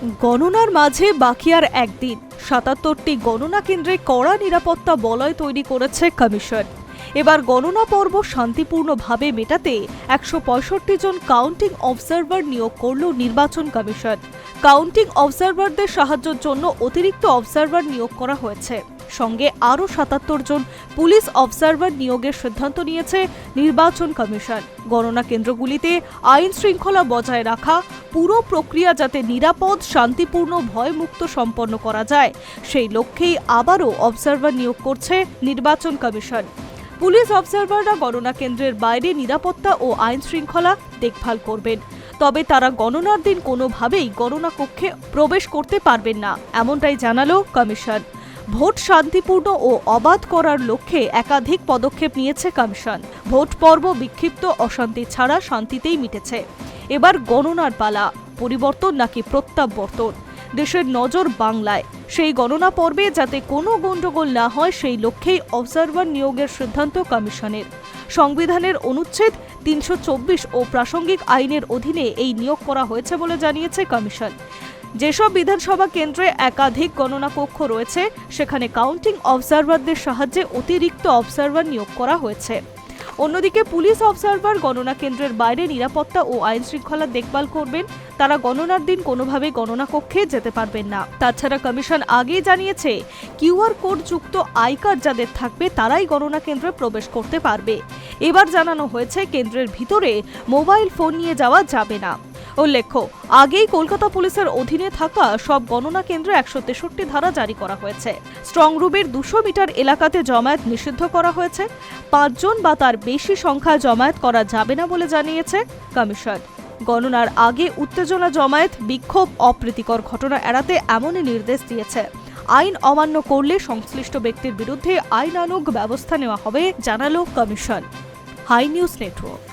গণনার মাঝে বাকি আর একদিন ৭৭টি গণনা কেন্দ্রে কড়া নিরাপত্তা বলয় তৈরি করেছে কমিশন। এবার গণনা পর্ব শান্তিপূর্ণভাবে মেটাতে ১৬৫ জন কাউন্টিং অবজারভার নিয়োগ করল নির্বাচন কমিশন। কাউন্টিং অবজারভারদের সাহায্যের জন্য অতিরিক্ত অবজারভার নিয়োগ করা হয়েছে। সঙ্গে আরও ৭৭ জন পুলিশ অবজারভার নিয়োগের সিদ্ধান্ত নিয়েছে নির্বাচন কমিশন। গণনা কেন্দ্রগুলিতে আইন শৃঙ্খলা বজায় রাখা, পুরো প্রক্রিয়া যাতে নিরাপদ, শান্তিপূর্ণ, ভয়মুক্ত সম্পন্ন করা যায়, সেই লক্ষ্যেই আবারও অবজারভার নিয়োগ করছে নির্বাচন কমিশন। পুলিশ অবজারভাররা গণনা কেন্দ্রের বাইরে নিরাপত্তা ও আইন শৃঙ্খলা দেখভাল করবেন। তবে তারা গণনার দিন কোনোভাবেই গণনা কক্ষে প্রবেশ করতে পারবেন না, এমনটাই জানালো কমিশন। ভোট শান্তিপূর্ণ ও অবাধ করার লক্ষ্যে একাধিক পদক্ষেপ নিয়েছে কমিশন। ভোট পর্ব বিক্ষিপ্ত অশান্তি ছাড়া শান্তিতেই মিটেছে। এবার গণনার পালা, পরিবর্তন নাকি প্রত্যাবর্তন? দেশের নজর বাংলায়। সেই গণনা পর্বে যাতে কোনো গণ্ডগোল না হয়, সেই লক্ষ্যেই অবজারভার নিয়োগের সিদ্ধান্ত কমিশনের। সংবিধানের অনুচ্ছেদ ৩২৪ ও প্রাসঙ্গিক আইনের অধীনে এই নিয়োগ করা হয়েছে বলে জানিয়েছে কমিশন। যেসব বিধানসভা কেন্দ্রে একাধিক গণনা কক্ষ রয়েছে, সেখানে কাউন্টিং অবজারভারদের সাহায্যে অতিরিক্ত অবজারভার নিয়োগ করা হয়েছে। অন্যদিকে পুলিশ অবজারভার গণনা কেন্দ্রের বাইরে নিরাপত্তা ও আইন শৃঙ্খলা দেখভাল করবেন। তারা গণনার দিন কোনোভাবে গণনা কক্ষে যেতে পারবেন না। তাছাড়া কমিশন আগেই জানিয়েছে, কিউআর কোড যুক্ত আই কার্ড যাদের থাকবে তারাই গণনা কেন্দ্রে প্রবেশ করতে পারবে। এবার জানানো হয়েছে, কেন্দ্রের ভিতরে মোবাইল ফোন নিয়ে যাওয়া যাবে না। উল্লেখ্য, আগেই কলকাতা পুলিশের অধীনে থাকা সব গণনা কেন্দ্রে ১৬৩ ধারা জারি করা হয়েছে। স্ট্রং রুমের ২০০ মিটার এলাকাতে জমায়েত নিষিদ্ধ করা হয়েছে। ৫ জন বা তার বেশি সংখ্যায় জমায়েত করা যাবে না বলে জানিয়েছে কমিশন। গণনার আগে উত্তেজনা, জমায়েত, বিক্ষোভ, অপ্রীতিকর ঘটনা এড়াতে এমনই নির্দেশ দিয়েছে। আইন অমান্য করলে সংশ্লিষ্ট ব্যক্তির বিরুদ্ধে আইনানুগ ব্যবস্থা নেওয়া হবে, জানালো কমিশন। High news network.